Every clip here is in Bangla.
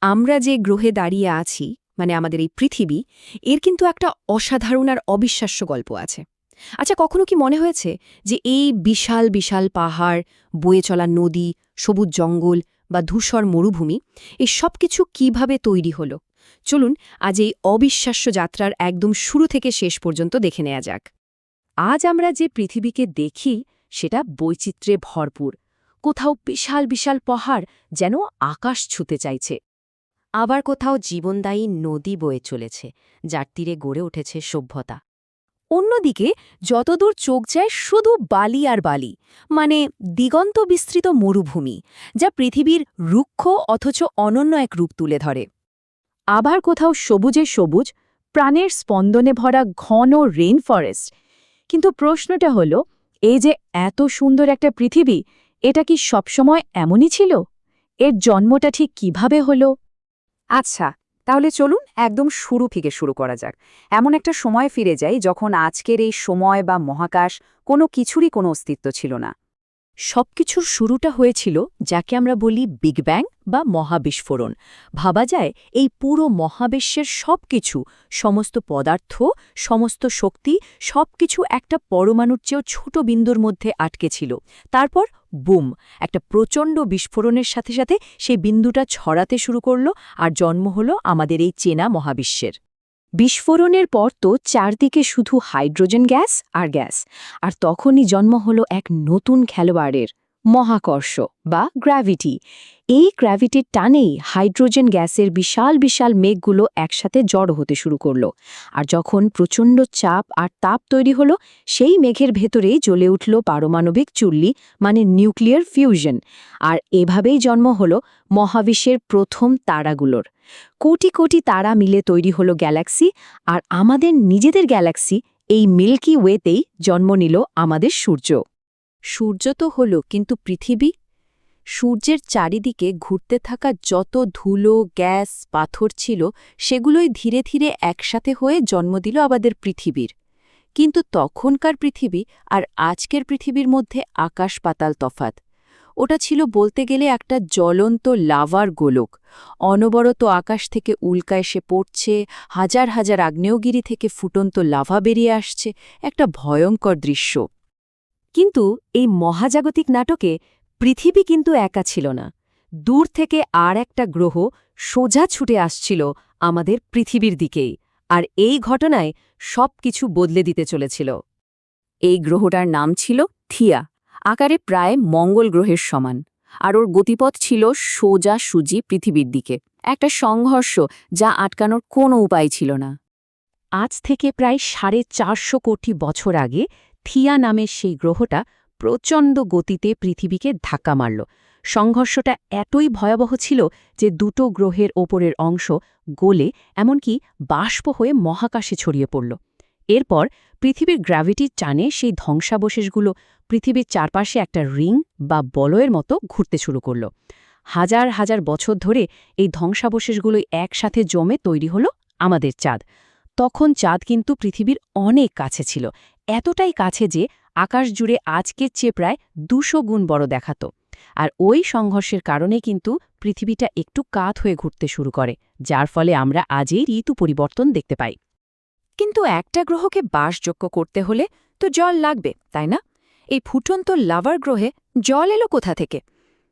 আমরা যে গ্রহে দাঁড়িয়ে আছি মানে আমাদের এই পৃথিবী এর কিন্তু একটা অসাধারণ আর অবিশ্বাস্য গল্প আছে। আচ্ছা, কখনো কি মনে হয়েছে যে এই বিশাল বিশাল পাহাড়, বয়ে চলা নদী, সবুজ জঙ্গল বা ধূসর মরুভূমি এই সব কিছু কীভাবে তৈরি হলো? চলুন আজ এই অবিশ্বাস্য যাত্রার একদম শুরু থেকে শেষ পর্যন্ত দেখে নেওয়া যাক। আজ আমরা যে পৃথিবীকে দেখি সেটা বৈচিত্র্যে ভরপুর। কোথাও বিশাল বিশাল পাহাড় যেন আকাশ ছুঁতে চাইছে, আবার কোথাও জীবনদায়ী নদী বয়ে চলেছে, যার তীরে গড়ে উঠেছে সভ্যতা। অন্যদিকে যতদূর চোখ যায় শুধু বালি আর বালি, মানে দিগন্ত বিস্তৃত মরুভূমি, যা পৃথিবীর রুক্ষ অথচ অনন্য এক রূপ তুলে ধরে। আবার কোথাও সবুজে সবুজ, প্রাণের স্পন্দনে ভরা ঘন রেইন ফরেস্ট। কিন্তু প্রশ্নটা হলো, এই যে এত সুন্দর একটা পৃথিবী, এটা কি সবসময় এমনই ছিল? এর জন্মটা ঠিক কিভাবে হলো? আচ্ছা, তাহলে চলুন একদম শুরু থেকে শুরু করা যাক। এমন একটা সময় ফিরে যাই যখন আজকের এই সময় বা মহাকাশ কোনো কিছুরই কোনো অস্তিত্ব ছিল না। সবকিছুর শুরুটা হয়েছিল যাকে আমরা বলি বিগ ব্যাং বা মহাবিস্ফোরণ। ভাবা যায় এই পুরো মহাবিশ্বের সবকিছু, সমস্ত পদার্থ, সমস্ত শক্তি, সবকিছু একটা পরমাণুর চেয়েও ছোট বিন্দুর মধ্যে আটকে ছিল। তারপর বুম, একটা প্রচণ্ড বিস্ফোরণের সাথে সাথে সেই বিন্দুটা ছড়াতে শুরু করল, আর জন্ম হলো আমাদের এই চেনা মহাবিশ্বের। বিস্ফোরণের পর তো চারদিকে শুধু হাইড্রোজেন গ্যাস আর গ্যাস, আর তখনই জন্ম হলো এক নতুন খেলোয়াড়ের, মহাকর্ষ বা গ্র্যাভিটি। এই গ্র্যাভিটির টানেই হাইড্রোজেন গ্যাসের বিশাল বিশাল মেঘগুলো একসাথে জড়ো হতে শুরু করল। আর যখন প্রচণ্ড চাপ আর তাপ তৈরি হলো, সেই মেঘের ভেতরেই জ্বলে উঠল পারমাণবিক চুল্লি, মানে নিউক্লিয়ার ফিউশন। আর এভাবেই জন্ম হলো মহাবিশ্বের প্রথম তারাগুলোর। কোটি কোটি তারা মিলে তৈরি হলো গ্যালাক্সি, আর আমাদের নিজেদের গ্যালাক্সি, এই মিল্কি ওয়েতেই জন্ম নিল আমাদের সূর্য। সূর্য তো হলো, কিন্তু পৃথিবী? সূর্যের চারিদিকে ঘুরতে থাকা যত ধুলো, গ্যাস, পাথর ছিল, সেগুলোই ধীরে ধীরে একসাথে হয়ে জন্ম দিল আমাদের পৃথিবীর। কিন্তু তখনকার পৃথিবী আর আজকের পৃথিবীর মধ্যে আকাশ পাতাল তফাত। ওটা ছিল বলতে গেলে একটা জ্বলন্ত লাভার গোলক। অনবরত আকাশ থেকে উল্কা এসে পড়ছে, হাজার হাজার আগ্নেয়গিরি থেকে ফুটন্ত লাভা বেরিয়ে আসছে, একটা ভয়ঙ্কর দৃশ্য। কিন্তু এই মহাজাগতিক নাটকে পৃথিবী কিন্তু একা ছিল না। দূর থেকে আর একটা গ্রহ সোজা ছুটে আসছিল আমাদের পৃথিবীর দিকেই, আর এই ঘটনায় সব কিছু বদলে দিতে চলেছিল। এই গ্রহটার নাম ছিল থিয়া, আকারে প্রায় মঙ্গল গ্রহের সমান, আর ওর গতিপথ ছিল সোজা সুজি পৃথিবীর দিকে। একটা সংঘর্ষ যা আটকানোর কোনো উপায় ছিল না। আজ থেকে প্রায় 450 কোটি বছর আগে থিয়া নামের সেই গ্রহটা প্রচণ্ড গতিতে পৃথিবীকে ধাক্কা মারল। সংঘর্ষটা এতই ভয়াবহ ছিল যে দুটো গ্রহের ওপরের অংশ গলে এমনকি বাষ্প হয়ে মহাকাশে ছড়িয়ে পড়ল। এরপর পৃথিবীর গ্র্যাভিটির টানে সেই ধ্বংসাবশেষগুলো পৃথিবীর চারপাশে একটা রিং বা বলয়ের মতো ঘুরতে শুরু করল। হাজার হাজার বছর ধরে এই ধ্বংসাবশেষগুলোই একসাথে জমে তৈরি হলো আমাদের চাঁদ। তখন চাঁদ কিন্তু পৃথিবীর অনেক কাছে ছিল, এতটাই কাছে যে আকাশ জুড়ে আজকের চেয়ে প্রায় 200 গুণ বড় দেখাত। আর ওই সংঘর্ষের কারণে কিন্তু পৃথিবীটা একটু কাত হয়ে ঘুরতে শুরু করে, যার ফলে আমরা আজই ঋতু পরিবর্তন দেখতে পাই। কিন্তু একটা গ্রহকে বাসযোগ্য করতে হলে তো জল লাগবে, তাই না? এই ফুটন্ত লাভার গ্রহে জল এলো কোথা থেকে?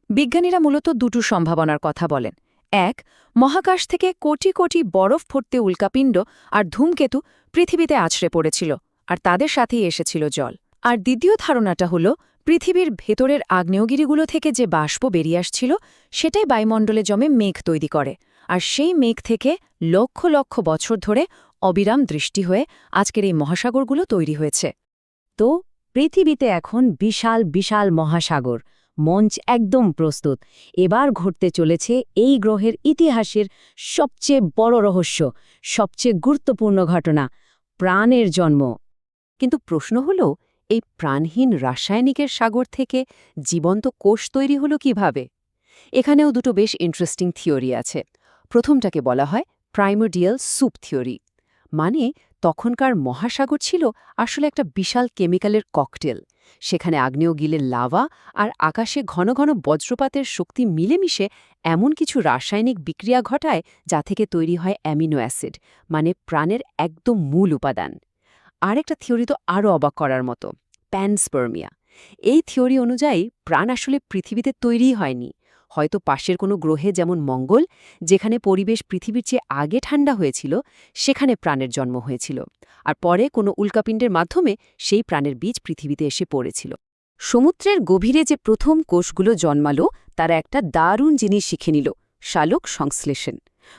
বিজ্ঞানীরা মূলত দুটো সম্ভাবনার কথা বলেন। এক, মহাকাশ থেকে কোটি কোটি বরফ ভর্তি উল্কাপিণ্ড আর ধূমকেতু পৃথিবীতে আছড়ে পড়েছিল, আর তাদের সাথেই এসেছিল জল। আর দ্বিতীয় ধারণাটা হলো পৃথিবীর ভেতরের আগ্নেয়গিরিগুলো থেকে যে বাষ্প বেরিয়ে আসছিল সেটাই বায়ুমণ্ডলে জমে মেঘ তৈরি করে, আর সেই মেঘ থেকে লক্ষ লক্ষ বছর ধরে অবিরাম দৃষ্টি হয়ে আজকের এই মহাসাগরগুলো তৈরি হয়েছে। তো পৃথিবীতে এখন বিশাল বিশাল মহাসাগর, মঞ্চ একদম প্রস্তুত। এবার ঘটতে চলেছে এই গ্রহের ইতিহাসের সবচেয়ে বড় রহস্য, সবচেয়ে গুরুত্বপূর্ণ ঘটনা, প্রাণের জন্ম। কিন্তু প্রশ্ন হলো, এই প্রাণহীন রাসায়নিকের সাগর থেকে জীবন্ত কোষ তৈরি হলো কিভাবে? এখানেও দুটো বেশ ইন্টারেস্টিং থিওরি আছে। প্রথমটাকে বলা হয় প্রাইমোডিয়াল স্যুপ থিওরি, মানে তখনকার মহাসাগর ছিল আসলে একটা বিশাল কেমিক্যালের ককটেল, সেখানে আগ্নেয়গিরির লাভা আর আকাশে ঘন ঘন বজ্রপাতের শক্তি মিলেমিশে এমন কিছু রাসায়নিক বিক্রিয়া ঘটায় যা থেকে তৈরি হয় অ্যামিনো অ্যাসিড, মানে প্রাণের একদম মূল উপাদান। আরেকটা থিওরি তো আরও অবাক করার মতো, প্যানস্পার্মিয়া। এই থিওরি অনুযায়ী প্রাণ আসলে পৃথিবীতে তৈরিই হয়নি, হয়তো পাশের কোনো গ্রহে যেমন মঙ্গল, যেখানে পরিবেশ পৃথিবীর চেয়ে আগে ঠান্ডা হয়েছিল, সেখানে প্রাণের জন্ম হয়েছিল, আর পরে কোনো উল্কাপিণ্ডের মাধ্যমে সেই প্রাণের বীজ পৃথিবীতে এসে পড়েছিল। সমুদ্রের গভীরে যে প্রথম কোষগুলো জন্মালো তারা একটা দারুণ জিনিস শিখে নিল, সালোক সংশ্লেষণ।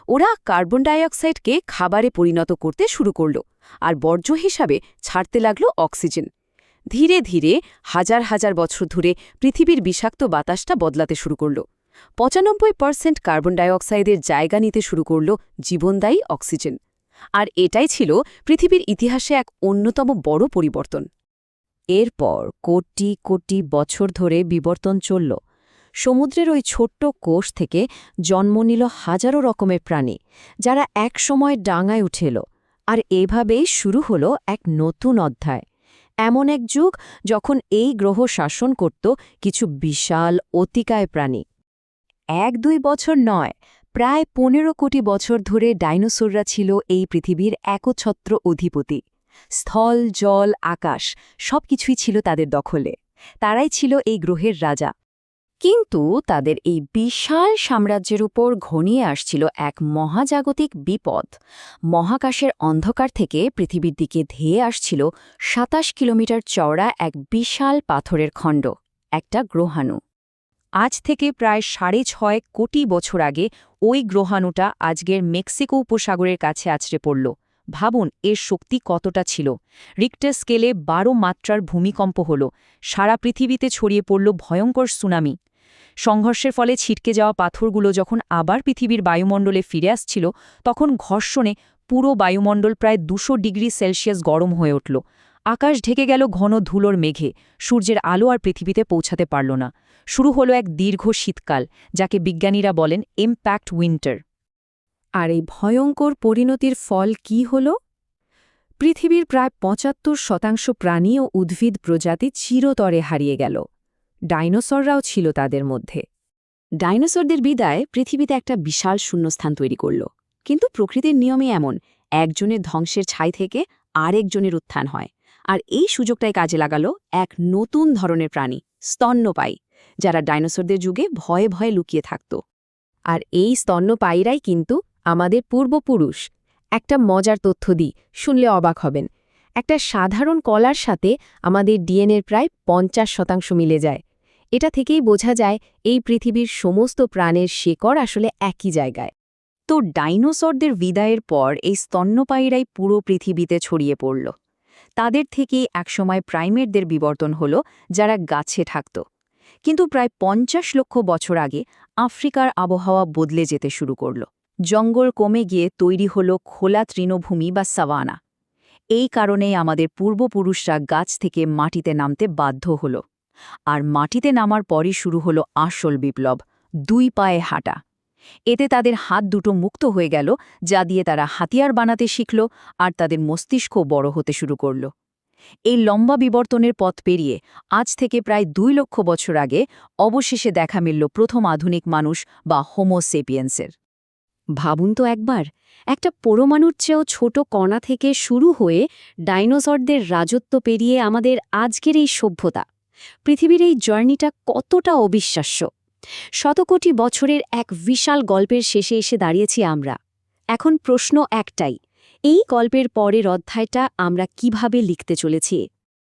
ওরা কার্বন ডাইঅক্সাইডকে খাবারে পরিণত করতে শুরু করল, আর বর্জ্য হিসাবে ছাড়তে লাগল অক্সিজেন। ধীরে ধীরে হাজার হাজার বছর ধরে পৃথিবীর বিষাক্ত বাতাসটা বদলাতে শুরু করল। ৯৫% কার্বন ডাইঅক্সাইডের জায়গা নিতে শুরু করল জীবনদায়ী অক্সিজেন। আর এটাই ছিল পৃথিবীর ইতিহাসে এক অন্যতম বড় পরিবর্তন। এরপর কোটি কোটি বছর ধরে বিবর্তন চলল। সমুদ্রের ওই ছোট্ট কোষ থেকে জন্ম নিল হাজারো রকমের প্রাণী, যারা একসময় ডাঙায় উঠেল। আর এভাবেই শুরু হলো এক নতুন অধ্যায়, এমন এক যুগ যখন এই গ্রহ শাসন করত কিছু বিশাল অতিকায় প্রাণী। ১-২ বছর নয়, প্রায় ১৫ কোটি বছর ধরে ডাইনোসররা ছিল এই পৃথিবীর একচ্ছত্র অধিপতি। স্থল, জল, আকাশ সবকিছুই ছিল তাদের দখলে। তারাই ছিল এই গ্রহের রাজা। কিন্তু তাদের এই বিশাল সাম্রাজ্যের উপর ঘনিয়ে আসছিল এক মহাজাগতিক বিপদ। মহাকাশের অন্ধকার থেকে পৃথিবীর দিকে ধেয়ে আসছিল ২৭ কিলোমিটার চওড়া এক বিশাল পাথরের খণ্ড, একটা গ্রহাণু। আজ থেকে প্রায় ৬.৫ কোটি বছর আগে ওই গ্রহাণুটা আজকের মেক্সিকো উপসাগরের কাছে আছড়ে পড়ল। ভাবুন এর শক্তি কতটা ছিল। রিক্টার স্কেলে ১২ মাত্রার ভূমিকম্প হল, সারা পৃথিবীতে ছড়িয়ে পড়ল ভয়ঙ্কর সুনামি। সংঘর্ষের ফলে ছিটকে যাওয়া পাথরগুলো যখন আবার পৃথিবীর বায়ুমণ্ডলে ফিরে আসছিল, তখন ঘর্ষণে পুরো বায়ুমণ্ডল প্রায় ২০০ ডিগ্রি সেলসিয়াস গরম হয়ে উঠল। আকাশ ঢেকে গেল ঘন ধুলোর মেঘে, সূর্যের আলো আর পৃথিবীতে পৌঁছাতে পারল না। শুরু হলো এক দীর্ঘ শীতকাল, যাকে বিজ্ঞানীরা বলেন ইম্প্যাক্ট উইন্টার। আর এই ভয়ঙ্কর পরিণতির ফল কি হল? পৃথিবীর প্রায় ৭৫% প্রাণী ও উদ্ভিদ প্রজাতি চিরতরে হারিয়ে গেল। ডাইনোসররাও ছিল তাদের মধ্যে। ডাইনোসরদের বিদায় পৃথিবীতে একটা বিশাল শূন্যস্থান তৈরি করল। কিন্তু প্রকৃতির নিয়মে এমন, একজনের ধ্বংসের ছাই থেকে আরেকজনের উত্থান হয়। আর এই সুযোগটাই কাজে লাগালো এক নতুন ধরনের প্রাণী, স্তন্যপায়ী, যারা ডাইনোসরদের যুগে ভয়ে ভয়ে লুকিয়ে থাকত। আর এই স্তন্যপায়ীরাই কিন্তু আমাদের পূর্বপুরুষ। একটা মজার তথ্য দিই, শুনলে অবাক হবেন। একটা সাধারণ কলার সাথে আমাদের ডিএনএর প্রায় ৫০% মিলে যায়। এটা থেকেই বোঝা যায় এই পৃথিবীর সমস্ত প্রাণের শেকড় আসলে একই জায়গায়। তো ডাইনোসরদের বিদায়ের পর এই স্তন্যপায়ীরাই পুরো পৃথিবীতে ছড়িয়ে পড়ল। তাদের থেকেই একসময় প্রাইমেটদের বিবর্তন হল, যারা গাছে থাকত। কিন্তু প্রায় ৫০ লক্ষ বছর আগে আফ্রিকার আবহাওয়া বদলে যেতে শুরু করল। জঙ্গল কমে গিয়ে তৈরি হল খোলা তৃণভূমি বা সাভানা। এই কারণেই আমাদের পূর্বপুরুষরা গাছ থেকে মাটিতে নামতে বাধ্য হল। আর মাটিতে নামার পরই শুরু হল আসল বিপ্লব, ২ পায়ে হাঁটা। এতে তাদের হাত দুটো মুক্ত হয়ে গেল, যা দিয়ে তারা হাতিয়ার বানাতে শিখল, আর তাদের মস্তিষ্ক বড় হতে শুরু করল। এই লম্বা বিবর্তনের পথ পেরিয়ে আজ থেকে প্রায় ২ লক্ষ বছর আগে অবশেষে দেখা মিলল প্রথম আধুনিক মানুষ বা হোমো সেপিয়েন্সের। ভাবুন তো একবার, একটা পরমাণুর চেয়েও ছোট কণা থেকে শুরু হয়ে ডাইনোসরদের রাজত্ব পেরিয়ে আমাদের আজকের এই সভ্যতা। পৃথিবীর এই জার্নিটা কতটা অবিশ্বাস্য। শতকোটি বছরের এক বিশাল গল্পের শেষে এসে দাঁড়িয়েছি আমরা। এখন প্রশ্ন একটাই, এই গল্পের পরের অধ্যায়টা আমরা কিভাবে লিখতে চলেছি?